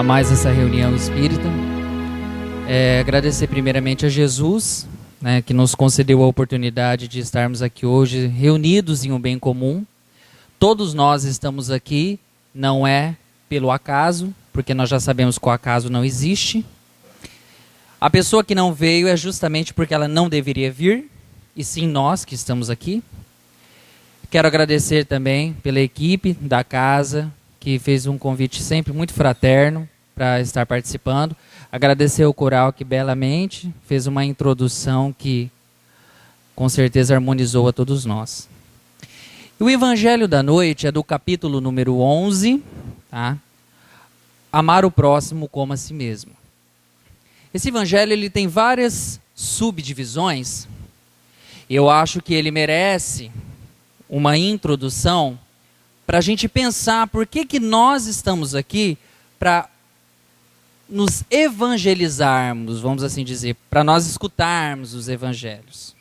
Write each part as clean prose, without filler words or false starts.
a mais essa reunião espírita. Agradecer primeiramente a Jesus, né, que nos concedeu a oportunidade de estarmos aqui hoje reunidos em um bem comum. Todos nós estamos aqui, não é pelo acaso, porque nós já sabemos que o acaso não existe. A pessoa que não veio é justamente porque ela não deveria vir, e sim nós que estamos aqui. Quero agradecer também pela equipe da casa, que fez um convite sempre muito fraterno para estar participando. Agradecer ao coral que belamente fez uma introdução que com certeza harmonizou a todos nós. E o evangelho da noite é do capítulo número 11, tá? Amar o próximo como a si mesmo. Esse evangelho ele tem várias subdivisões. Eu acho que ele merece uma introdução para a gente pensar por que nós estamos aqui para nos evangelizarmos, vamos assim dizer, para nós escutarmos os evangelhos.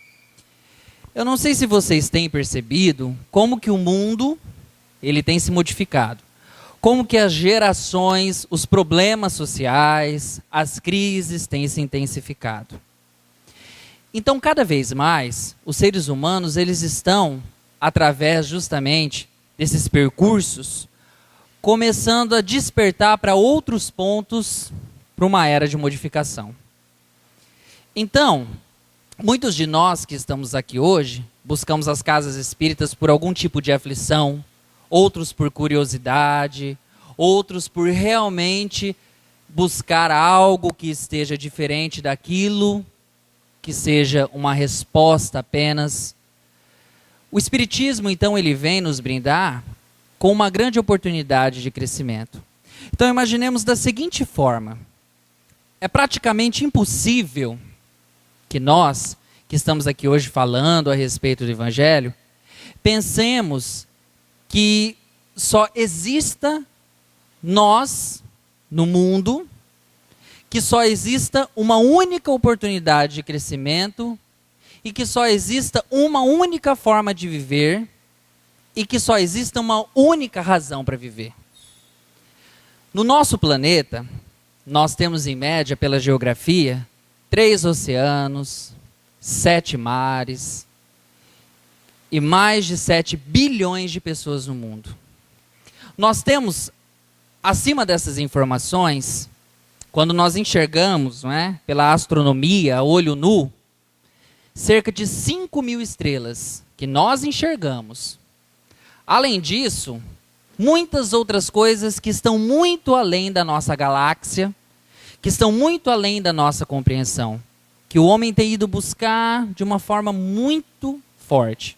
Eu não sei se vocês têm percebido como que o mundo ele tem se modificado, como que as gerações, os problemas sociais, as crises têm se intensificado. Então, cada vez mais, os seres humanos eles estão, através justamente desses percursos, começando a despertar para outros pontos para uma era de modificação. Então, muitos de nós que estamos aqui hoje, buscamos as casas espíritas por algum tipo de aflição, outros por curiosidade, outros por realmente buscar algo que esteja diferente daquilo, que seja uma resposta apenas. O Espiritismo, então, ele vem nos brindar com uma grande oportunidade de crescimento. Então, imaginemos da seguinte forma. É praticamente impossível que nós, que estamos aqui hoje falando a respeito do Evangelho, pensemos que só exista nós no mundo, que só exista uma única oportunidade de crescimento e que só exista uma única forma de viver e que só exista uma única razão para viver. No nosso planeta, nós temos em média, pela geografia, 3 oceanos, 7 mares e mais de 7 bilhões de pessoas no mundo. Nós temos, acima dessas informações, quando nós enxergamos, não é, pela astronomia, a olho nu, cerca de 5.000 estrelas que nós enxergamos. Além disso, muitas outras coisas que estão muito além da nossa galáxia, que estão muito além da nossa compreensão, que o homem tem ido buscar de uma forma muito forte.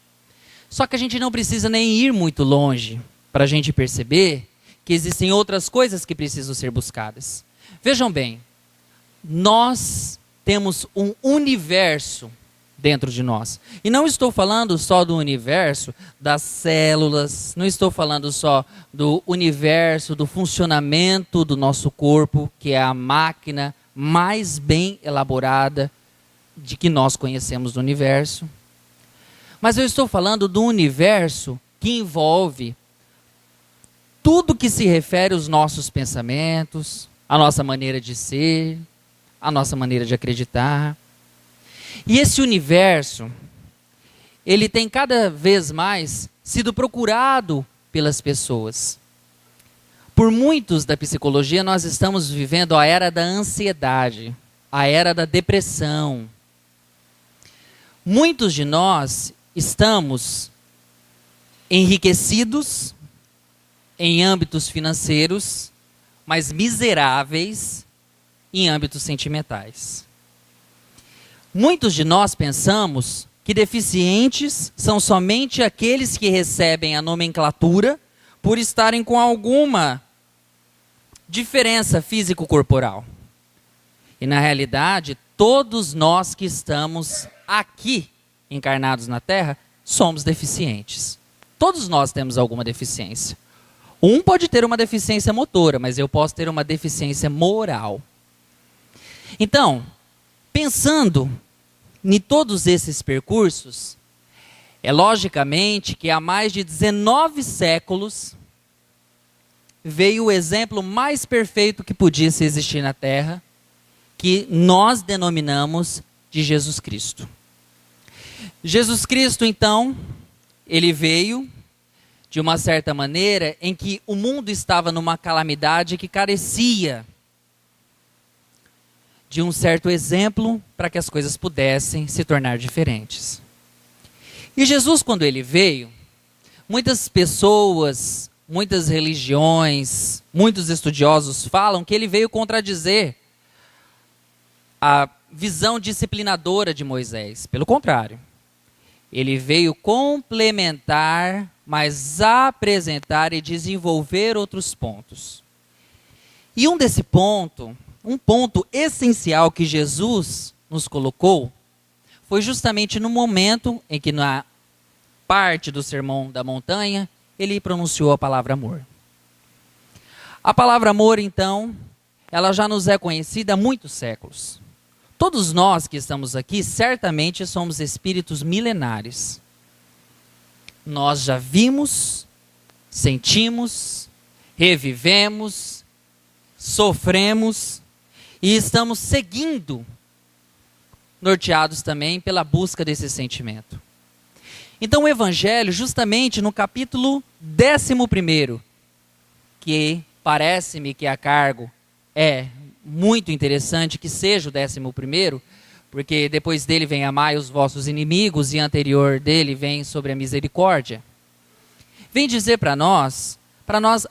Só que a gente não precisa nem ir muito longe para a gente perceber que existem outras coisas que precisam ser buscadas. Vejam bem, nós temos um universo dentro de nós. E não estou falando só do universo das células, não estou falando só do universo, do funcionamento do nosso corpo, que é a máquina mais bem elaborada de que nós conhecemos do universo. Mas eu estou falando do universo que envolve tudo que se refere aos nossos pensamentos, a nossa maneira de ser, a nossa maneira de acreditar. E esse universo, ele tem cada vez mais sido procurado pelas pessoas. Por muitos da psicologia, nós estamos vivendo a era da ansiedade, a era da depressão. Muitos de nós estamos enriquecidos em âmbitos financeiros, mas miseráveis em âmbitos sentimentais. Muitos de nós pensamos que deficientes são somente aqueles que recebem a nomenclatura por estarem com alguma diferença físico-corporal. E na realidade, todos nós que estamos aqui, encarnados na Terra, somos deficientes. Todos nós temos alguma deficiência. Um pode ter uma deficiência motora, mas eu posso ter uma deficiência moral. Então, pensando em todos esses percursos, é logicamente que há mais de 19 séculos veio o exemplo mais perfeito que podia existir na Terra, que nós denominamos de Jesus Cristo. Jesus Cristo, então, ele veio de uma certa maneira em que o mundo estava numa calamidade que carecia de um certo exemplo para que as coisas pudessem se tornar diferentes. E Jesus, quando ele veio, muitas pessoas, muitas religiões, muitos estudiosos falam que ele veio contradizer a visão disciplinadora de Moisés. Pelo contrário, ele veio complementar, mas apresentar e desenvolver outros pontos. E um ponto essencial que Jesus nos colocou, foi justamente no momento em que na parte do Sermão da Montanha, ele pronunciou a palavra amor. A palavra amor, então, ela já nos é conhecida há muitos séculos. Todos nós que estamos aqui, certamente somos espíritos milenares. Nós já vimos, sentimos, revivemos, sofremos e estamos seguindo, norteados também pela busca desse sentimento. Então o Evangelho, justamente no capítulo 11, que parece-me que a cargo é muito interessante que seja o 11º, porque depois dele vem amai os vossos inimigos e anterior dele vem sobre a misericórdia. Vem dizer para nós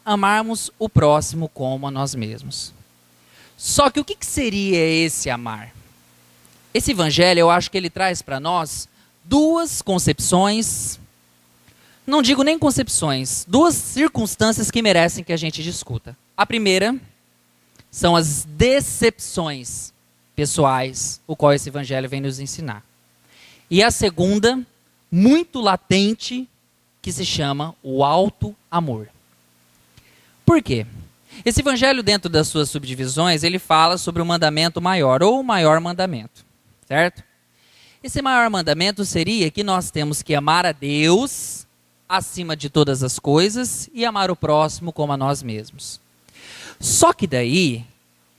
amarmos o próximo como a nós mesmos. Só que o que seria esse amar? Esse evangelho, eu acho que ele traz para nós duas concepções, não digo nem concepções, duas circunstâncias que merecem que a gente discuta. A primeira são as decepções pessoais, o qual esse evangelho vem nos ensinar. E a segunda, muito latente, que se chama o alto amor. Por quê? Esse evangelho, dentro das suas subdivisões, ele fala sobre o mandamento maior, ou o maior mandamento, certo? Esse maior mandamento seria que nós temos que amar a Deus acima de todas as coisas e amar o próximo como a nós mesmos. Só que daí,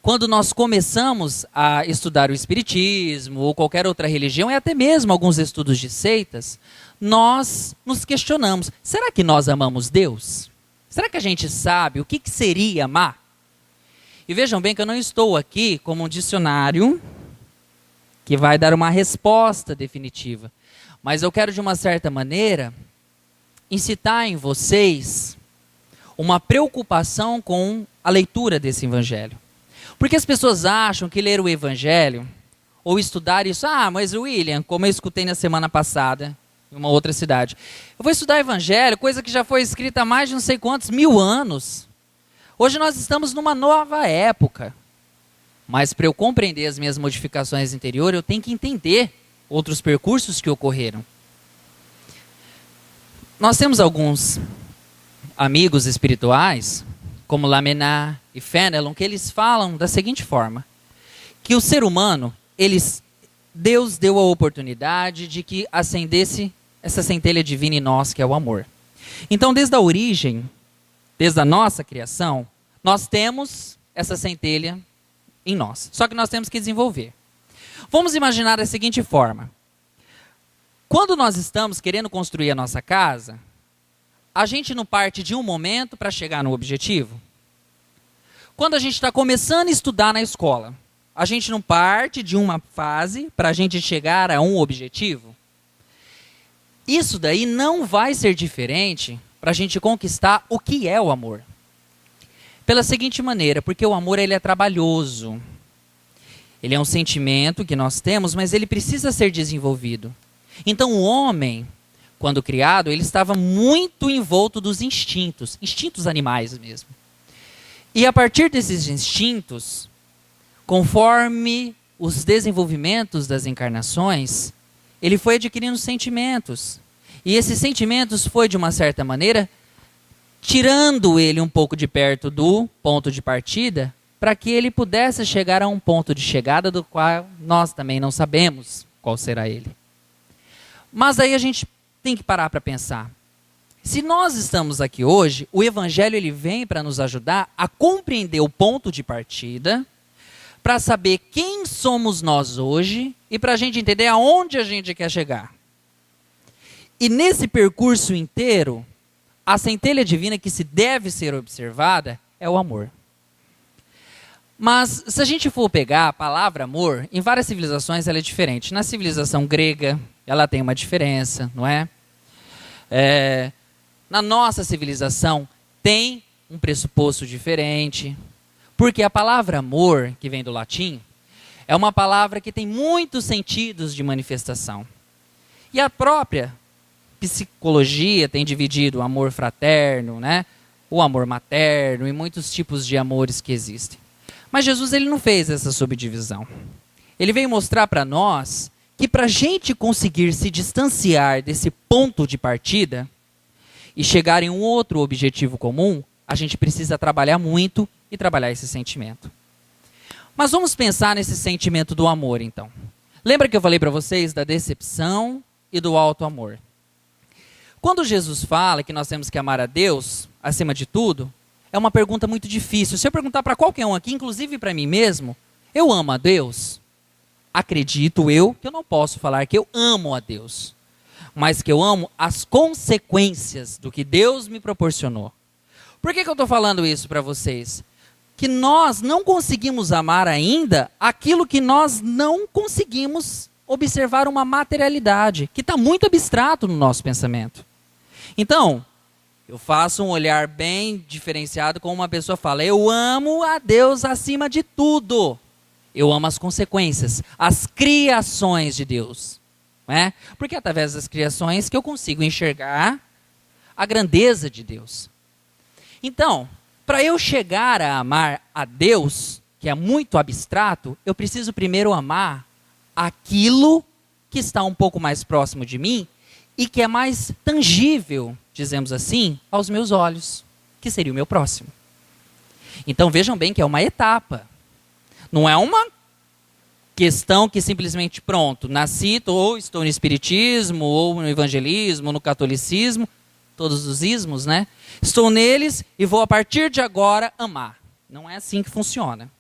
quando nós começamos a estudar o Espiritismo ou qualquer outra religião, e até mesmo alguns estudos de seitas, nós nos questionamos, será que nós amamos Deus? Será que a gente sabe o que seria amar? E vejam bem que eu não estou aqui como um dicionário que vai dar uma resposta definitiva. Mas eu quero, de uma certa maneira, incitar em vocês uma preocupação com a leitura desse evangelho. Porque as pessoas acham que ler o evangelho, ou estudar isso, mas William, como eu escutei na semana passada, em uma outra cidade, eu vou estudar evangelho, coisa que já foi escrita há mais de não sei quantos mil anos. Hoje nós estamos numa nova época. Mas para eu compreender as minhas modificações interiores, eu tenho que entender outros percursos que ocorreram. Nós temos alguns amigos espirituais, como Lamennais e Fenelon, que eles falam da seguinte forma, que o ser humano, Deus deu a oportunidade de que acendesse essa centelha divina em nós, que é o amor. Então, desde a origem, desde a nossa criação, nós temos essa centelha em nós. Só que nós temos que desenvolver. Vamos imaginar da seguinte forma. Quando nós estamos querendo construir a nossa casa, a gente não parte de um momento para chegar no objetivo? Quando a gente está começando a estudar na escola, a gente não parte de uma fase para a gente chegar a um objetivo? Isso daí não vai ser diferente para a gente conquistar o que é o amor. Pela seguinte maneira, porque o amor ele é trabalhoso. Ele é um sentimento que nós temos, mas ele precisa ser desenvolvido. Então o homem, quando criado, ele estava muito envolto dos instintos animais mesmo. E a partir desses instintos, conforme os desenvolvimentos das encarnações, ele foi adquirindo sentimentos. E esses sentimentos foi, de uma certa maneira, tirando ele um pouco de perto do ponto de partida, para que ele pudesse chegar a um ponto de chegada do qual nós também não sabemos qual será ele. Mas aí a gente tem que parar para pensar. Se nós estamos aqui hoje, o Evangelho ele vem para nos ajudar a compreender o ponto de partida, para saber quem somos nós hoje e para a gente entender aonde a gente quer chegar. E nesse percurso inteiro, a centelha divina que se deve ser observada é o amor. Mas se a gente for pegar a palavra amor, em várias civilizações ela é diferente. Na civilização grega, ela tem uma diferença, não é? Na nossa civilização tem um pressuposto diferente. Porque a palavra amor, que vem do latim, é uma palavra que tem muitos sentidos de manifestação. E a própria psicologia tem dividido o amor fraterno, né? O amor materno e muitos tipos de amores que existem. Mas Jesus ele não fez essa subdivisão. Ele veio mostrar para nós que para a gente conseguir se distanciar desse ponto de partida e chegar em um outro objetivo comum, a gente precisa trabalhar muito e trabalhar esse sentimento. Mas vamos pensar nesse sentimento do amor, então. Lembra que eu falei para vocês da decepção e do alto amor? Quando Jesus fala que nós temos que amar a Deus acima de tudo, é uma pergunta muito difícil. Se eu perguntar para qualquer um aqui, inclusive para mim mesmo, eu amo a Deus? Acredito eu que eu não posso falar que eu amo a Deus, mas que eu amo as consequências do que Deus me proporcionou. Por que eu estou falando isso para vocês? Que nós não conseguimos amar ainda aquilo que nós não conseguimos observar uma materialidade, que está muito abstrato no nosso pensamento. Então, eu faço um olhar bem diferenciado como uma pessoa fala, eu amo a Deus acima de tudo. Eu amo as consequências, as criações de Deus. Não é? Porque é através das criações que eu consigo enxergar a grandeza de Deus. Então, para eu chegar a amar a Deus, que é muito abstrato, eu preciso primeiro amar aquilo que está um pouco mais próximo de mim e que é mais tangível, dizemos assim, aos meus olhos, que seria o meu próximo. Então vejam bem que é uma etapa. Não é uma questão que simplesmente, pronto, nasci, ou estou no espiritismo, ou no evangelismo, no catolicismo, todos os ismos, né? Estou neles e vou a partir de agora amar. Não é assim que funciona.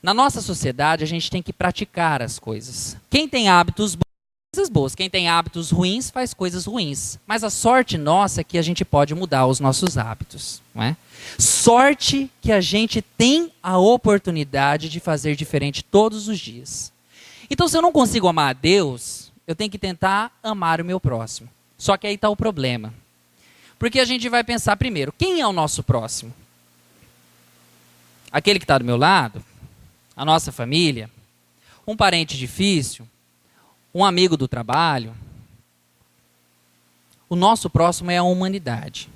Na nossa sociedade, a gente tem que praticar as coisas. Quem tem hábitos bons, faz coisas boas. Quem tem hábitos ruins, faz coisas ruins. Mas a sorte nossa é que a gente pode mudar os nossos hábitos. Não é? Sorte que a gente tem a oportunidade de fazer diferente todos os dias. Então, se eu não consigo amar a Deus, eu tenho que tentar amar o meu próximo. Só que aí está o problema. Porque a gente vai pensar primeiro, quem é o nosso próximo? Aquele que está do meu lado? A nossa família? Um parente difícil? Um amigo do trabalho? O nosso próximo é a humanidade.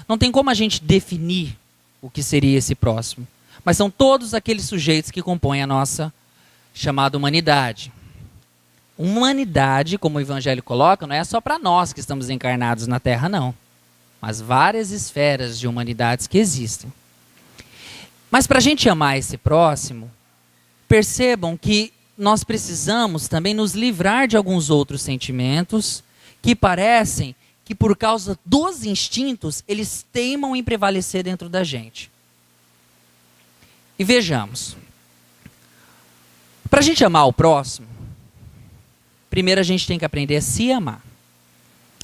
Não tem como a gente definir o que seria esse próximo. Mas são todos aqueles sujeitos que compõem a nossa chamada humanidade. Humanidade, como o Evangelho coloca, não é só para nós que estamos encarnados na Terra, não. Mas várias esferas de humanidades que existem. Mas para a gente amar esse próximo, percebam que nós precisamos também nos livrar de alguns outros sentimentos que parecem que por causa dos instintos, eles teimam em prevalecer dentro da gente. E vejamos. Para a gente amar o próximo, primeiro a gente tem que aprender a se amar.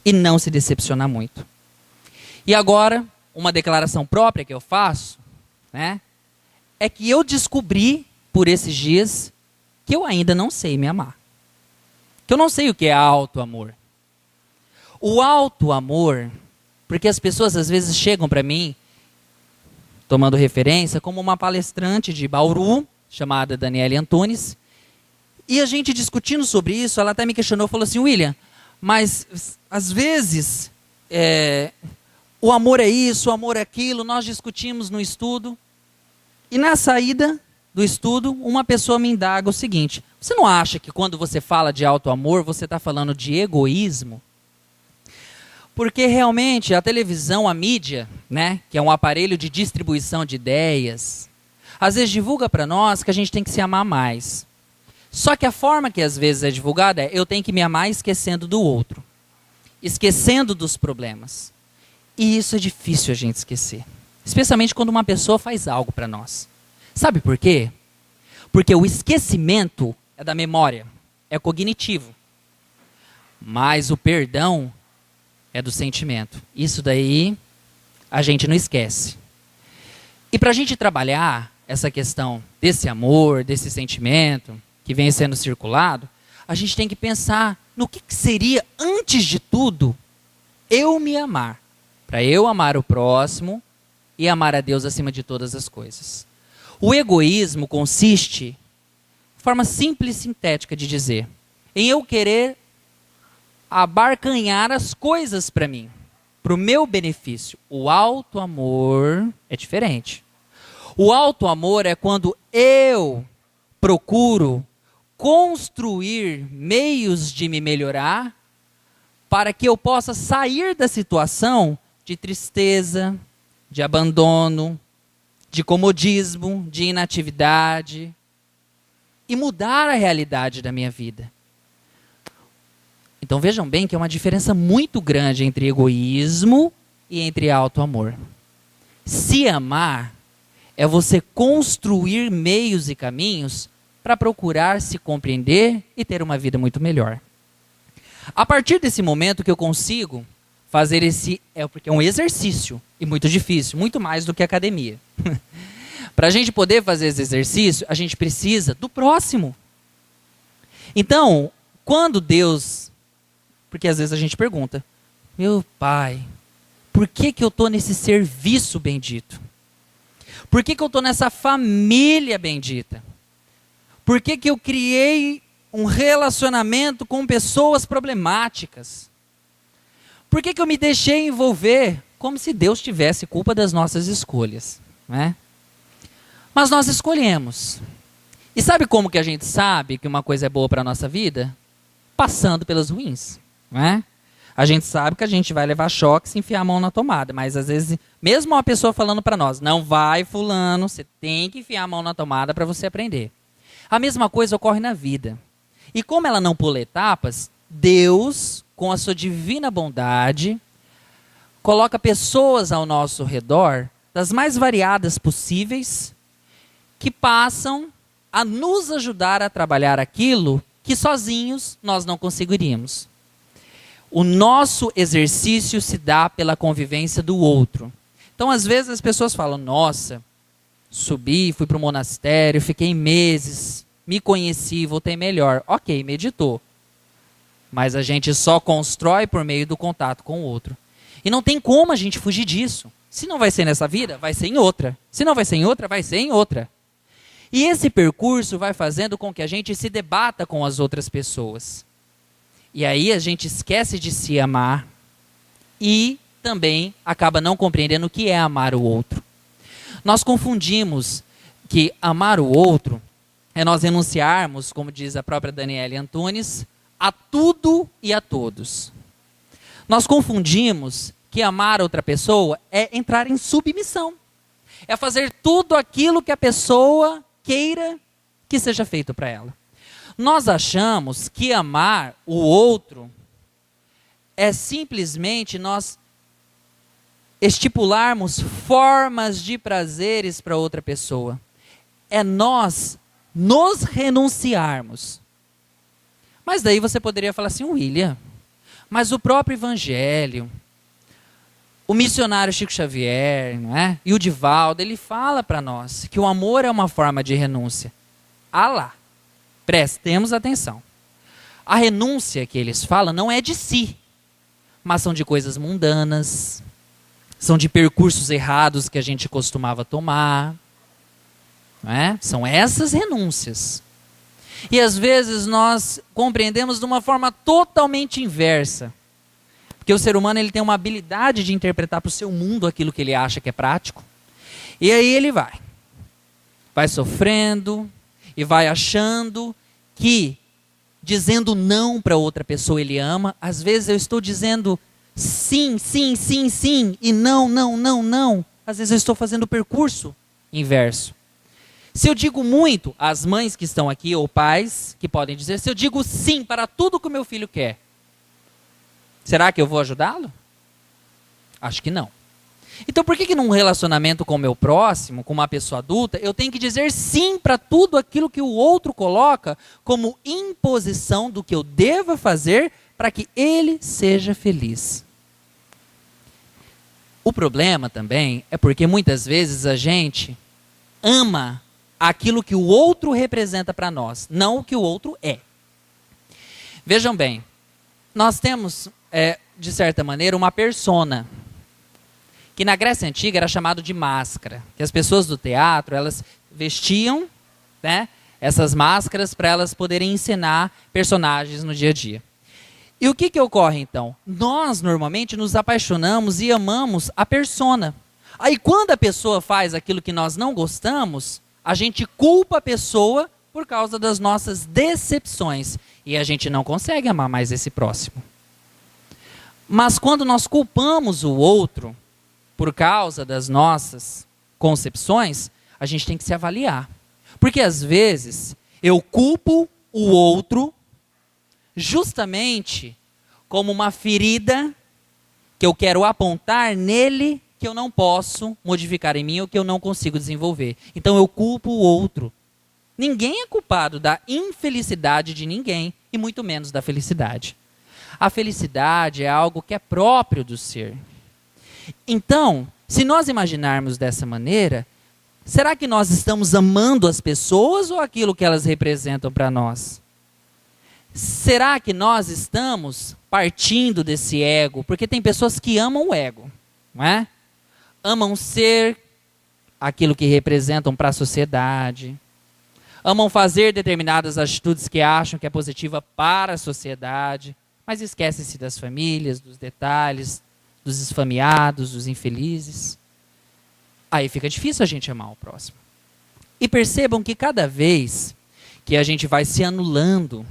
E não se decepcionar muito. E agora, uma declaração própria que eu faço, né, é que eu descobri, por esses dias, que eu ainda não sei me amar. Que eu não sei o que é auto-amor. O auto-amor, porque as pessoas às vezes chegam para mim, tomando referência, como uma palestrante de Bauru, chamada Daniele Antunes, e a gente discutindo sobre isso, ela até me questionou, falou assim, William, mas às vezes o amor é isso, o amor é aquilo, nós discutimos no estudo, e na saída do estudo, uma pessoa me indaga o seguinte, você não acha que quando você fala de auto-amor, você está falando de egoísmo? Porque realmente a televisão, a mídia, né, que é um aparelho de distribuição de ideias, às vezes divulga para nós que a gente tem que se amar mais. Só que a forma que às vezes é divulgada é eu tenho que me amar esquecendo do outro. esquecendo dos problemas. E isso é difícil a gente esquecer. Especialmente quando uma pessoa faz algo para nós. Sabe por quê? Porque o esquecimento é da memória, é cognitivo. Mas o perdão é do sentimento. Isso daí a gente não esquece. E para a gente trabalhar essa questão desse amor, desse sentimento que vem sendo circulado, a gente tem que pensar no que seria, antes de tudo, eu me amar. Para eu amar o próximo e amar a Deus acima de todas as coisas. O egoísmo consiste, de forma simples e sintética de dizer, em eu querer abarcanhar as coisas para mim, para o meu benefício. O alto amor é diferente. O alto amor é quando eu procuro construir meios de me melhorar para que eu possa sair da situação de tristeza, de abandono, de comodismo, de inatividade e mudar a realidade da minha vida. Então vejam bem que é uma diferença muito grande entre egoísmo e entre alto amor. Se amar é você construir meios e caminhos para procurar se compreender e ter uma vida muito melhor. A partir desse momento que eu consigo fazer porque é um exercício e muito difícil, muito mais do que academia. Para a gente poder fazer esse exercício, a gente precisa do próximo. Então, quando Deus... Porque às vezes a gente pergunta, meu Pai, por que eu estou nesse serviço bendito? Por que eu estou nessa família bendita? Por que eu criei um relacionamento com pessoas problemáticas? Por que eu me deixei envolver como se Deus tivesse culpa das nossas escolhas? Né? Mas nós escolhemos. E sabe como que a gente sabe que uma coisa é boa para a nossa vida? Passando pelas ruins. Né? A gente sabe que a gente vai levar choque se enfiar a mão na tomada, mas às vezes, mesmo uma pessoa falando para nós, não vai fulano, você tem que enfiar a mão na tomada para você aprender. A mesma coisa ocorre na vida. E como ela não pula etapas, Deus, com a sua divina bondade, coloca pessoas ao nosso redor, das mais variadas possíveis, que passam a nos ajudar a trabalhar aquilo que sozinhos nós não conseguiríamos. O nosso exercício se dá pela convivência do outro. Então, às vezes, as pessoas falam, nossa, subi, fui para o monastério, fiquei meses, me conheci, voltei melhor. Ok, meditou. Mas a gente só constrói por meio do contato com o outro. E não tem como a gente fugir disso. Se não vai ser nessa vida, vai ser em outra. Se não vai ser em outra, vai ser em outra. E esse percurso vai fazendo com que a gente se debata com as outras pessoas. E aí a gente esquece de se amar e também acaba não compreendendo o que é amar o outro. Nós confundimos que amar o outro é nós renunciarmos, como diz a própria Daniele Antunes, a tudo e a todos. Nós confundimos que amar outra pessoa é entrar em submissão. É fazer tudo aquilo que a pessoa queira que seja feito para ela. Nós achamos que amar o outro é simplesmente nós estipularmos formas de prazeres para outra pessoa. É nós nos renunciarmos. Mas daí você poderia falar assim, William, mas o próprio Evangelho, o missionário Chico Xavier, não é? E o Divaldo, ele fala para nós que o amor é uma forma de renúncia. Ah lá. Prestemos atenção. A renúncia que eles falam não é de si, mas são de coisas mundanas, são de percursos errados que a gente costumava tomar. Não é? São essas renúncias. E às vezes nós compreendemos de uma forma totalmente inversa. Porque o ser humano ele tem uma habilidade de interpretar para o seu mundo aquilo que ele acha que é prático. E aí ele vai sofrendo, e vai achando que, dizendo não para outra pessoa, ele ama. Às vezes eu estou dizendo sim, sim, sim, sim, e não, não, não, não. Às vezes eu estou fazendo o percurso inverso. Se eu digo muito, as mães que estão aqui, ou pais que podem dizer, se eu digo sim para tudo que o meu filho quer, Será que eu vou ajudá-lo? Acho que não. Então por que num relacionamento com o meu próximo, com uma pessoa adulta, eu tenho que dizer sim para tudo aquilo que o outro coloca como imposição do que eu deva fazer para que ele seja feliz? O problema também é porque muitas vezes a gente ama aquilo que o outro representa para nós, não o que o outro é. Vejam bem, nós temos, de certa maneira, uma persona, que na Grécia Antiga era chamado de máscara, que as pessoas do teatro, elas vestiam, né, essas máscaras para elas poderem encenar personagens no dia a dia. E o que ocorre então? Nós normalmente nos apaixonamos e amamos a persona. Aí quando a pessoa faz aquilo que nós não gostamos, a gente culpa a pessoa por causa das nossas decepções. E a gente não consegue amar mais esse próximo. Mas quando nós culpamos o outro por causa das nossas concepções, a gente tem que se avaliar. Porque às vezes eu culpo o outro justamente como uma ferida que eu quero apontar nele que eu não posso modificar em mim ou que eu não consigo desenvolver. Então eu culpo o outro. Ninguém é culpado da infelicidade de ninguém e muito menos da felicidade. A felicidade é algo que é próprio do ser. Então, se nós imaginarmos dessa maneira, será que nós estamos amando as pessoas ou aquilo que elas representam para nós? Será que nós estamos partindo desse ego? Porque tem pessoas que amam o ego, não é? Amam ser aquilo que representam para a sociedade. Amam fazer determinadas atitudes que acham que é positiva para a sociedade. Mas esquecem-se das famílias, dos detalhes, dos esfomeados, dos infelizes. Aí fica difícil a gente amar o próximo. E percebam que cada vez que a gente vai se anulando,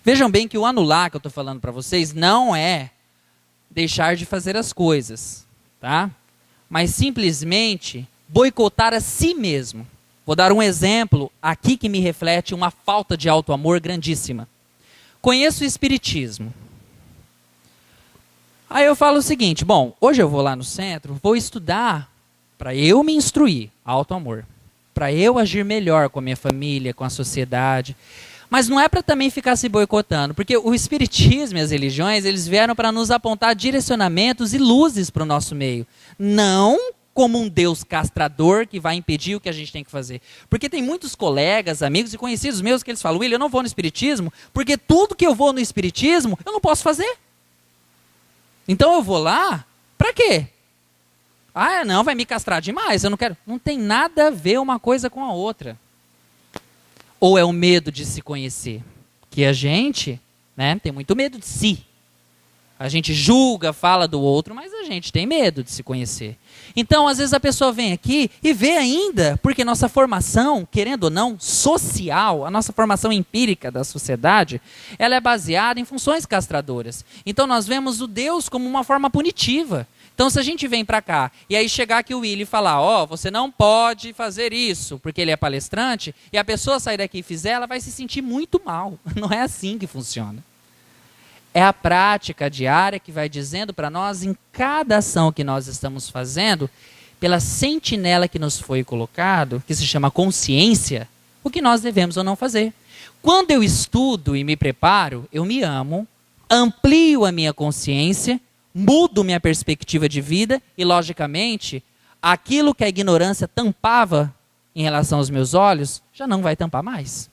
vejam bem que o anular que eu estou falando para vocês não é deixar de fazer as coisas, tá? Mas simplesmente boicotar a si mesmo. Vou dar um exemplo aqui que me reflete uma falta de auto-amor grandíssima. Conheço o Espiritismo. Aí eu falo o seguinte, bom, hoje eu vou lá no centro, vou estudar para eu me instruir, auto-amor, para eu agir melhor com a minha família, com a sociedade. Mas não é para também ficar se boicotando, porque o Espiritismo e as religiões, eles vieram para nos apontar direcionamentos e luzes para o nosso meio. Não como um Deus castrador que vai impedir o que a gente tem que fazer. Porque tem muitos colegas, amigos e conhecidos meus que eles falam, William, eu não vou no Espiritismo, porque tudo que eu vou no Espiritismo, eu não posso fazer. Então eu vou lá, para quê? Ah, não, vai me castrar demais, eu não quero. Não tem nada a ver uma coisa com a outra. Ou é o medo de se conhecer? Que a gente, né, tem muito medo de si. A gente julga, fala do outro, mas a gente tem medo de se conhecer. Então, às vezes a pessoa vem aqui e vê ainda, porque nossa formação, querendo ou não, social, a nossa formação empírica da sociedade, ela é baseada em funções castradoras. Então, nós vemos o Deus como uma forma punitiva. Então, se a gente vem para cá e aí chegar aqui o Willy e falar, ó, você não pode fazer isso, porque ele é palestrante, e a pessoa sair daqui e fizer, ela vai se sentir muito mal. Não é assim que funciona. É a prática diária que vai dizendo para nós, em cada ação que nós estamos fazendo, pela sentinela que nos foi colocado, que se chama consciência, o que nós devemos ou não fazer. Quando eu estudo e me preparo, eu me amo, amplio a minha consciência, mudo minha perspectiva de vida e, logicamente, aquilo que a ignorância tampava em relação aos meus olhos, já não vai tampar mais.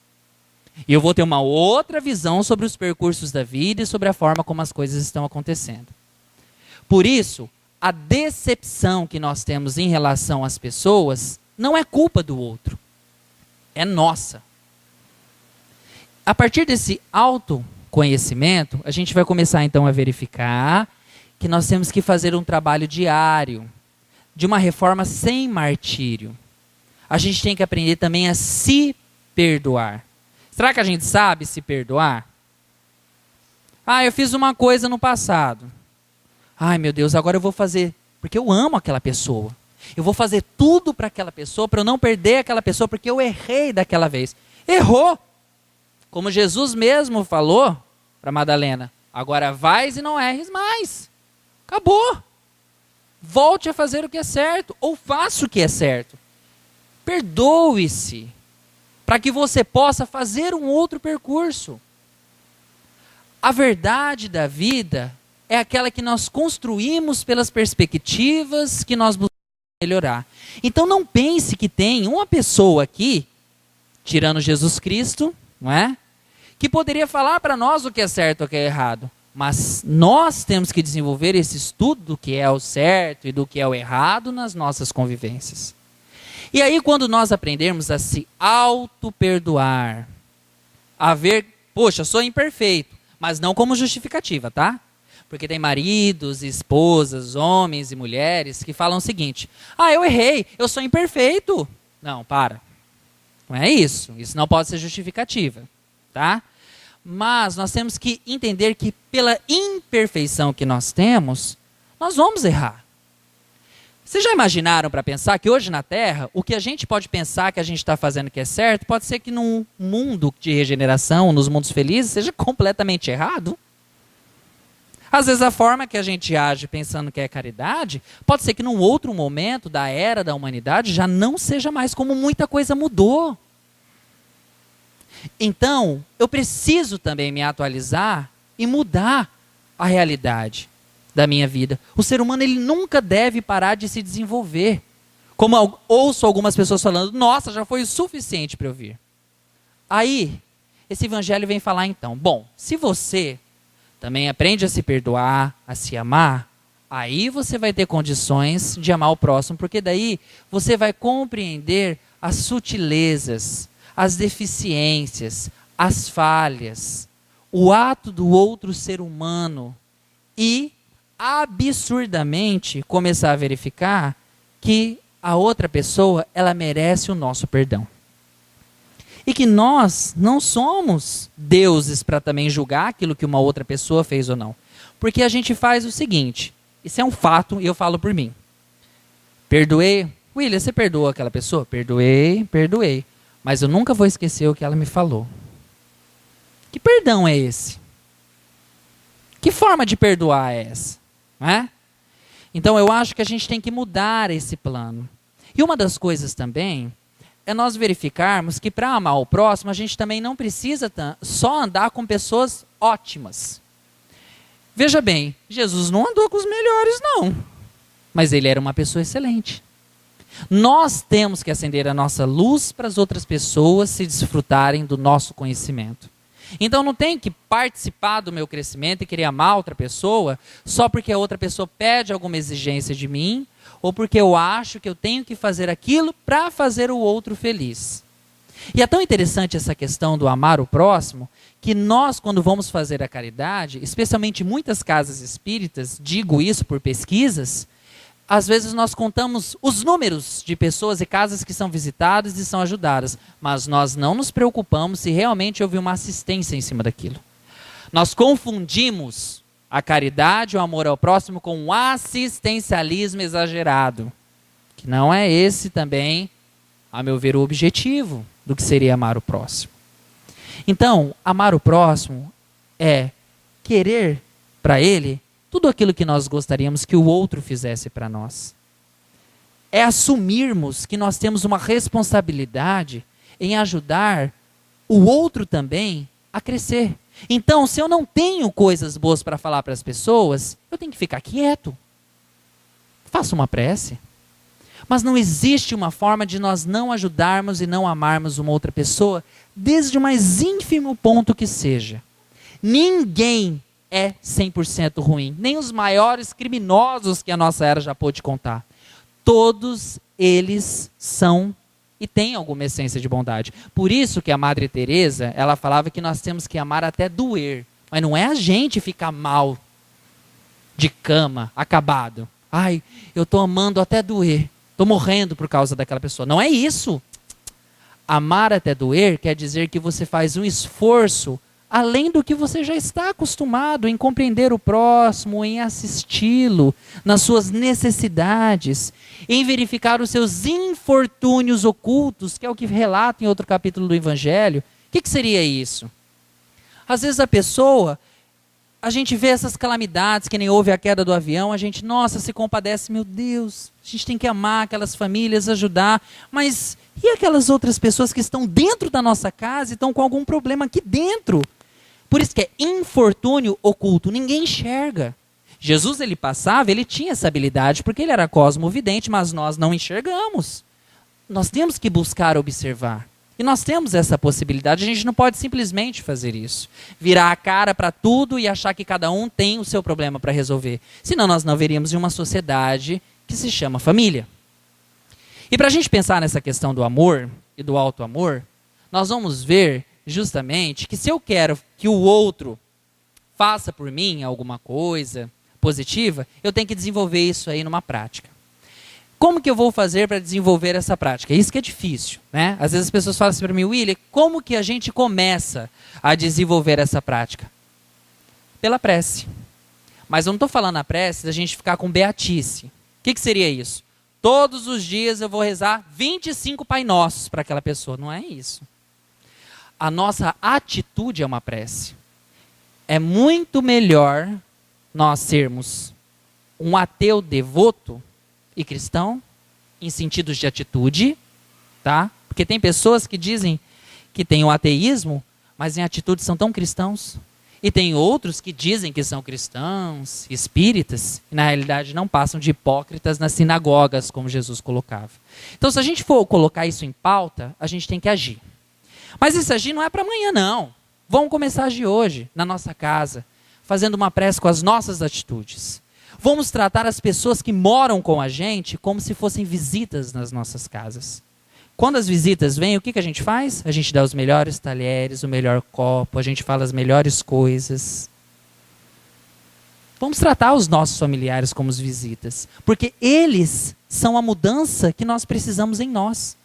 E eu vou ter uma outra visão sobre os percursos da vida e sobre a forma como as coisas estão acontecendo. Por isso, a decepção que nós temos em relação às pessoas não é culpa do outro, é nossa. A partir desse autoconhecimento, a gente vai começar então a verificar que nós temos que fazer um trabalho diário, de uma reforma sem martírio. A gente tem que aprender também a se perdoar. Será que a gente sabe se perdoar? Ah, eu fiz uma coisa no passado. Ai, meu Deus, agora eu vou fazer, porque eu amo aquela pessoa. Eu vou fazer tudo para aquela pessoa, para eu não perder aquela pessoa, porque eu errei daquela vez. Errou! Como Jesus mesmo falou para Madalena, Agora vais e não erres mais. Acabou. Volte a fazer o que é certo, ou faça o que é certo. Perdoe-se, para que você possa fazer um outro percurso. A verdade da vida é aquela que nós construímos pelas perspectivas que nós buscamos melhorar. Então não pense que tem uma pessoa aqui, tirando Jesus Cristo, não é? Que poderia falar para nós o que é certo e o que é errado. Mas nós temos que desenvolver esse estudo do que é o certo e do que é o errado nas nossas convivências. E aí quando nós aprendermos a se auto-perdoar, a ver, poxa, sou imperfeito, mas não como justificativa, tá? Porque tem maridos, esposas, homens e mulheres que falam o seguinte: eu errei, eu sou imperfeito. Não, para. Não é isso. Isso não pode ser justificativa, tá? Mas nós temos que entender que pela imperfeição que nós temos, nós vamos errar. Vocês já imaginaram para pensar que hoje na Terra, o que a gente pode pensar que a gente está fazendo que é certo, pode ser que num mundo de regeneração, nos mundos felizes, seja completamente errado? Às vezes a forma que a gente age pensando que é caridade, pode ser que num outro momento da era da humanidade já não seja mais, como muita coisa mudou. Então, eu preciso também me atualizar e mudar a realidade da minha vida. O ser humano, ele nunca deve parar de se desenvolver. Como eu ouço algumas pessoas falando: nossa, já foi o suficiente para eu vir. Aí, esse evangelho vem falar então: bom, se você também aprende a se perdoar, a se amar, aí você vai ter condições de amar o próximo, porque daí você vai compreender as sutilezas, as deficiências, as falhas, o ato do outro ser humano e absurdamente começar a verificar que a outra pessoa, ela merece o nosso perdão. E que nós não somos deuses para também julgar aquilo que uma outra pessoa fez ou não. Porque a gente faz o seguinte, isso é um fato e eu falo por mim. Perdoei. William, você perdoou aquela pessoa? Perdoei. Mas eu nunca vou esquecer o que ela me falou. Que perdão é esse? Que forma de perdoar é essa? Não é? Então eu acho que a gente tem que mudar esse plano. E uma das coisas também é nós verificarmos que para amar o próximo, a gente também não precisa só andar com pessoas ótimas. Veja bem, Jesus não andou com os melhores não, mas ele era uma pessoa excelente. Nós temos que acender a nossa luz para as outras pessoas se desfrutarem do nosso conhecimento. Então não tem que participar do meu crescimento e querer amar outra pessoa só porque a outra pessoa pede alguma exigência de mim ou porque eu acho que eu tenho que fazer aquilo para fazer o outro feliz. E é tão interessante essa questão do amar o próximo, que nós, quando vamos fazer a caridade, especialmente em muitas casas espíritas, digo isso por pesquisas, às vezes nós contamos os números de pessoas e casas que são visitadas e são ajudadas, mas nós não nos preocupamos se realmente houve uma assistência em cima daquilo. Nós confundimos a caridade, o amor ao próximo, com um assistencialismo exagerado, que não é esse também, a meu ver, o objetivo do que seria amar o próximo. Então, amar o próximo é querer para ele tudo aquilo que nós gostaríamos que o outro fizesse para nós. É assumirmos que nós temos uma responsabilidade em ajudar o outro também a crescer. Então, se eu não tenho coisas boas para falar para as pessoas, eu tenho que ficar quieto. Faço uma prece. Mas não existe uma forma de nós não ajudarmos e não amarmos uma outra pessoa, desde o mais ínfimo ponto que seja. Ninguém é 100% ruim, nem os maiores criminosos que a nossa era já pôde contar. Todos eles são e têm alguma essência de bondade. Por isso que a Madre Teresa, ela falava que nós temos que amar até doer. Mas não é a gente ficar mal, de cama, acabado. Ai, eu estou amando até doer. Estou morrendo por causa daquela pessoa. Não é isso. Amar até doer quer dizer que você faz um esforço além do que você já está acostumado em compreender o próximo, em assisti-lo nas suas necessidades, em verificar os seus infortúnios ocultos, que é o que relata em outro capítulo do Evangelho. O que seria isso? Às vezes a pessoa, a gente vê essas calamidades, que nem houve a queda do avião, a gente, nossa, se compadece, meu Deus, a gente tem que amar aquelas famílias, ajudar, mas e aquelas outras pessoas que estão dentro da nossa casa e estão com algum problema aqui dentro? Por isso que é infortúnio oculto, ninguém enxerga. Jesus, ele passava, ele tinha essa habilidade, porque ele era cosmovidente, mas nós não enxergamos. Nós temos que buscar observar. E nós temos essa possibilidade, a gente não pode simplesmente fazer isso. Virar a cara para tudo e achar que cada um tem o seu problema para resolver. Senão nós não veríamos em uma sociedade que se chama família. E para a gente pensar nessa questão do amor e do alto amor, nós vamos ver justamente que se eu quero que o outro faça por mim alguma coisa positiva, eu tenho que desenvolver isso aí numa prática. Como que eu vou fazer para desenvolver essa prática? Isso que é difícil, né? Às vezes as pessoas falam assim para mim, William, como que a gente começa a desenvolver essa prática? Pela prece. Mas eu não estou falando a prece da gente ficar com beatice. O que seria isso? Todos os dias eu vou rezar 25 Pai Nossos para aquela pessoa. Não é isso. A nossa atitude é uma prece. É muito melhor nós sermos um ateu devoto e cristão, em sentidos de atitude, tá? Porque tem pessoas que dizem que têm o ateísmo, mas em atitude são tão cristãos. E tem outros que dizem que são cristãos, espíritas, e na realidade não passam de hipócritas nas sinagogas, como Jesus colocava. Então, se a gente for colocar isso em pauta, a gente tem que agir. Mas esse agir não é para amanhã, não. Vamos começar a agir hoje, na nossa casa, fazendo uma prece com as nossas atitudes. Vamos tratar as pessoas que moram com a gente como se fossem visitas nas nossas casas. Quando as visitas vêm, o que a gente faz? A gente dá os melhores talheres, o melhor copo, a gente fala as melhores coisas. Vamos tratar os nossos familiares como as visitas, porque eles são a mudança que nós precisamos em nós.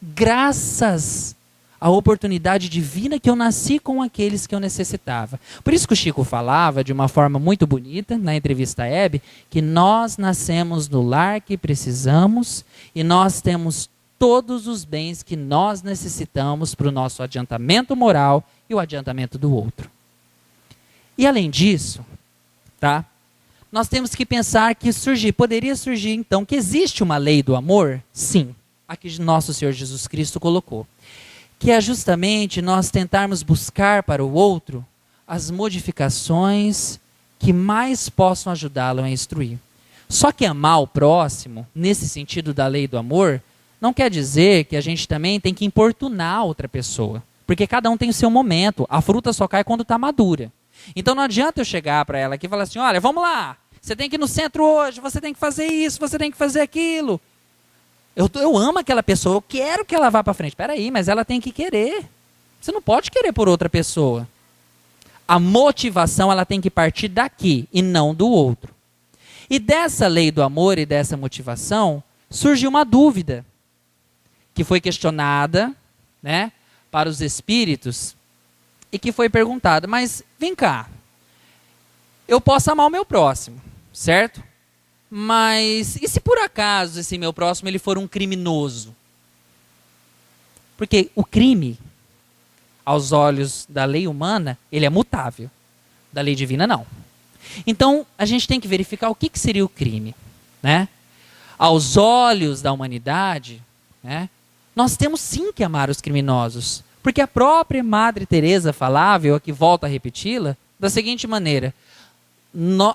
Graças à oportunidade divina que eu nasci com aqueles que eu necessitava. Por isso que o Chico falava de uma forma muito bonita, na entrevista à Hebe, que nós nascemos no lar que precisamos e nós temos todos os bens que nós necessitamos para o nosso adiantamento moral e o adiantamento do outro. E além disso, tá? Nós temos que pensar que poderia surgir então que existe uma lei do amor? Sim, a que nosso Senhor Jesus Cristo colocou. Que é justamente nós tentarmos buscar para o outro as modificações que mais possam ajudá-lo a instruir. Só que amar o próximo, nesse sentido da lei do amor, não quer dizer que a gente também tem que importunar outra pessoa. Porque cada um tem o seu momento. A fruta só cai quando está madura. Então não adianta eu chegar para ela aqui e falar assim, olha, vamos lá, você tem que ir no centro hoje, você tem que fazer isso, você tem que fazer aquilo. Eu amo aquela pessoa, eu quero que ela vá para frente. Espera aí, mas ela tem que querer. Você não pode querer por outra pessoa. A motivação ela tem que partir daqui e não do outro. E dessa lei do amor e dessa motivação, surgiu uma dúvida que foi questionada, né, para os espíritos e que foi perguntada, mas vem cá, eu posso amar o meu próximo, certo? Mas e se por acaso esse meu próximo ele for um criminoso? Porque o crime, aos olhos da lei humana, ele é mutável. Da lei divina, não. Então, a gente tem que verificar o que seria o crime, né? Aos olhos da humanidade, né, nós temos sim que amar os criminosos. Porque a própria Madre Teresa falava, eu aqui volto a repeti-la, da seguinte maneira: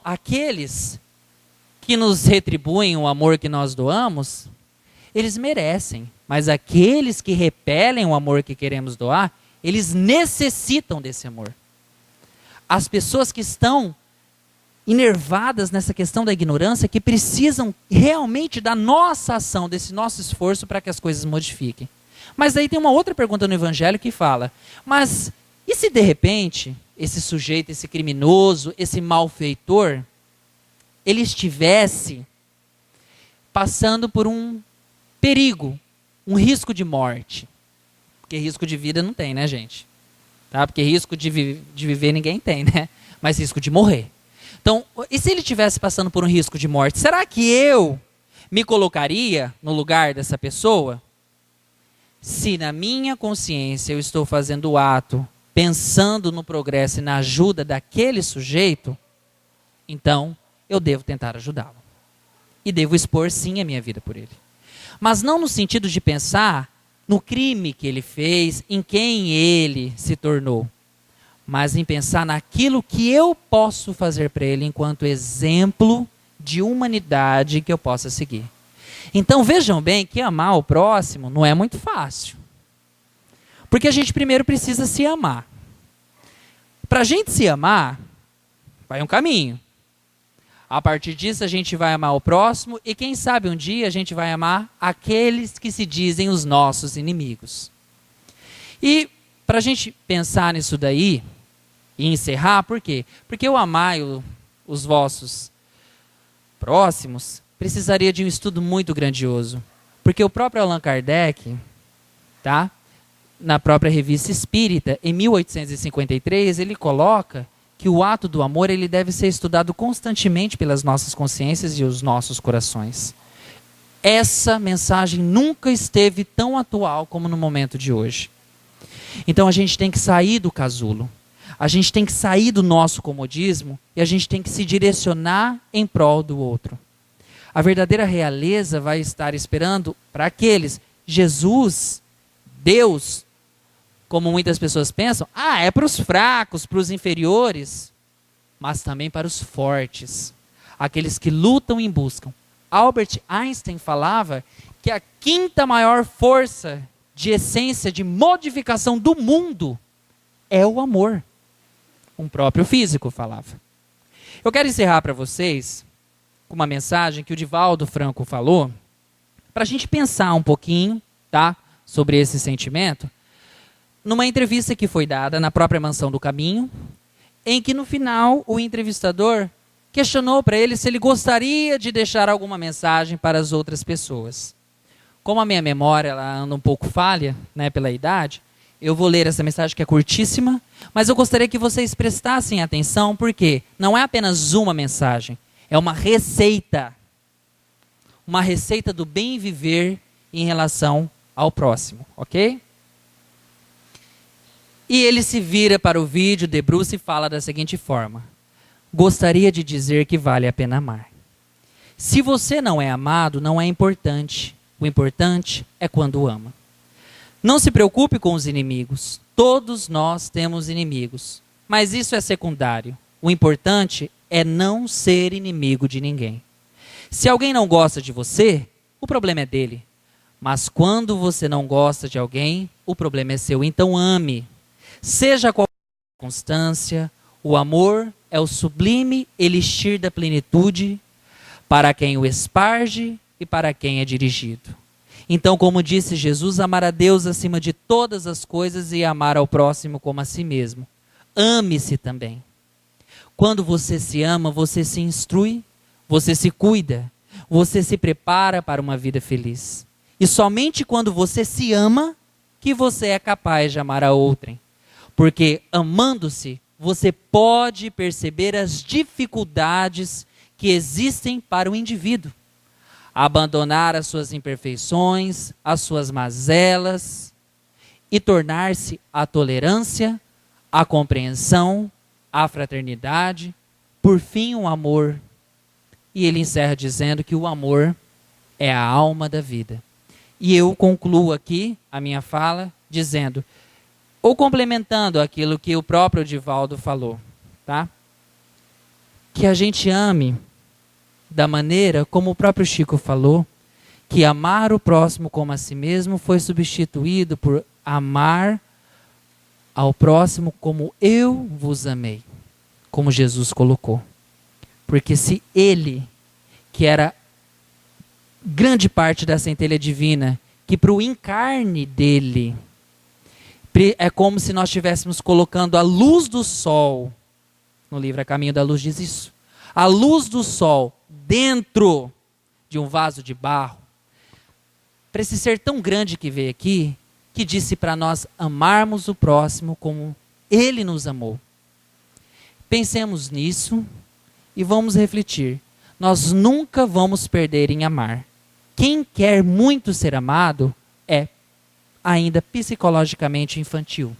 aqueles que nos retribuem o amor que nós doamos, eles merecem. Mas aqueles que repelem o amor que queremos doar, eles necessitam desse amor. As pessoas que estão enervadas nessa questão da ignorância, que precisam realmente da nossa ação, desse nosso esforço para que as coisas modifiquem. Mas aí tem uma outra pergunta no Evangelho que fala, mas e se de repente esse sujeito, esse criminoso, esse malfeitor, ele estivesse passando por um perigo, um risco de morte? Porque risco de vida não tem, né, gente? Tá? Porque risco de viver ninguém tem, né? Mas risco de morrer. Então, e se ele estivesse passando por um risco de morte, será que eu me colocaria no lugar dessa pessoa? Se na minha consciência eu estou fazendo o ato pensando no progresso e na ajuda daquele sujeito, então eu devo tentar ajudá-lo. E devo expor sim a minha vida por ele. Mas não no sentido de pensar no crime que ele fez, em quem ele se tornou, mas em pensar naquilo que eu posso fazer para ele enquanto exemplo de humanidade que eu possa seguir. Então vejam bem que amar o próximo não é muito fácil. Porque a gente primeiro precisa se amar. Para a gente se amar, vai um caminho. A partir disso a gente vai amar o próximo e quem sabe um dia a gente vai amar aqueles que se dizem os nossos inimigos. E para a gente pensar nisso daí e encerrar, por quê? Porque o amar os vossos próximos precisaria de um estudo muito grandioso. Porque o próprio Allan Kardec, tá? Na própria Revista Espírita, em 1853, ele coloca que o ato do amor ele deve ser estudado constantemente pelas nossas consciências e os nossos corações. Essa mensagem nunca esteve tão atual como no momento de hoje. Então a gente tem que sair do casulo, a gente tem que sair do nosso comodismo e a gente tem que se direcionar em prol do outro. A verdadeira realeza vai estar esperando para aqueles. Jesus, Deus, como muitas pessoas pensam, é para os fracos, para os inferiores, mas também para os fortes, aqueles que lutam e buscam. Albert Einstein falava que a quinta maior força de essência, de modificação do mundo é o amor. Um próprio físico falava. Eu quero encerrar para vocês com uma mensagem que o Divaldo Franco falou, para a gente pensar um pouquinho, tá, sobre esse sentimento, numa entrevista que foi dada na própria Mansão do Caminho, em que no final o entrevistador questionou para ele se ele gostaria de deixar alguma mensagem para as outras pessoas. Como a minha memória ela anda um pouco falha, né, pela idade, eu vou ler essa mensagem que é curtíssima, mas eu gostaria que vocês prestassem atenção, porque não é apenas uma mensagem, é uma receita do bem viver em relação ao próximo, ok? E ele se vira para o vídeo, debruça e fala da seguinte forma: gostaria de dizer que vale a pena amar. Se você não é amado, não é importante. O importante é quando ama. Não se preocupe com os inimigos. Todos nós temos inimigos. Mas isso é secundário. O importante é não ser inimigo de ninguém. Se alguém não gosta de você, o problema é dele. Mas quando você não gosta de alguém, o problema é seu. Então ame. Seja qual for a circunstância, o amor é o sublime elixir da plenitude para quem o esparge e para quem é dirigido. Então, como disse Jesus, amar a Deus acima de todas as coisas e amar ao próximo como a si mesmo. Ame-se também. Quando você se ama, você se instrui, você se cuida, você se prepara para uma vida feliz. E somente quando você se ama, que você é capaz de amar a outrem. Porque amando-se, você pode perceber as dificuldades que existem para o indivíduo. Abandonar as suas imperfeições, as suas mazelas e tornar-se a tolerância, a compreensão, a fraternidade, por fim o amor. E ele encerra dizendo que o amor é a alma da vida. E eu concluo aqui a minha fala dizendo, ou complementando aquilo que o próprio Divaldo falou, tá? Que a gente ame da maneira como o próprio Chico falou, que amar o próximo como a si mesmo foi substituído por amar ao próximo como eu vos amei, como Jesus colocou. Porque se ele, que era grande parte da centelha divina, que para o encarne dele, é como se nós estivéssemos colocando a luz do sol, no livro A Caminho da Luz diz isso, a luz do sol dentro de um vaso de barro, para esse ser tão grande que veio aqui, que disse para nós amarmos o próximo como ele nos amou. Pensemos nisso e vamos refletir. Nós nunca vamos perder em amar. Quem quer muito ser amado é ainda psicologicamente infantil.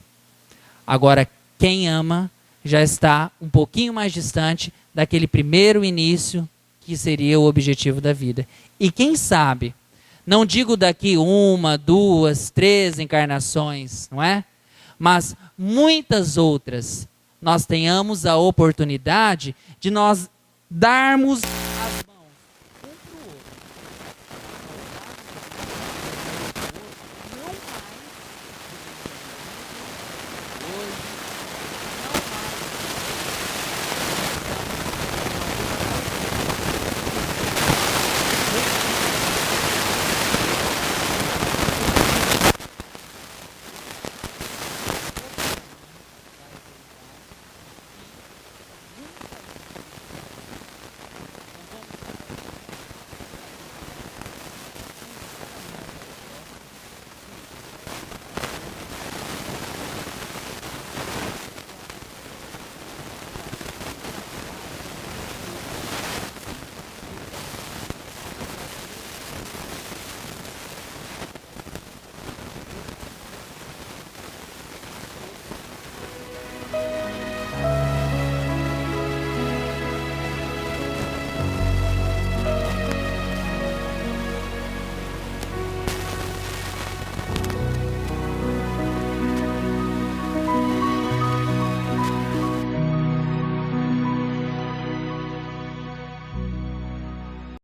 Agora, quem ama já está um pouquinho mais distante daquele primeiro início que seria o objetivo da vida. E quem sabe, não digo daqui 1, 2, 3 encarnações, não é? Mas muitas outras, nós tenhamos a oportunidade de nós darmos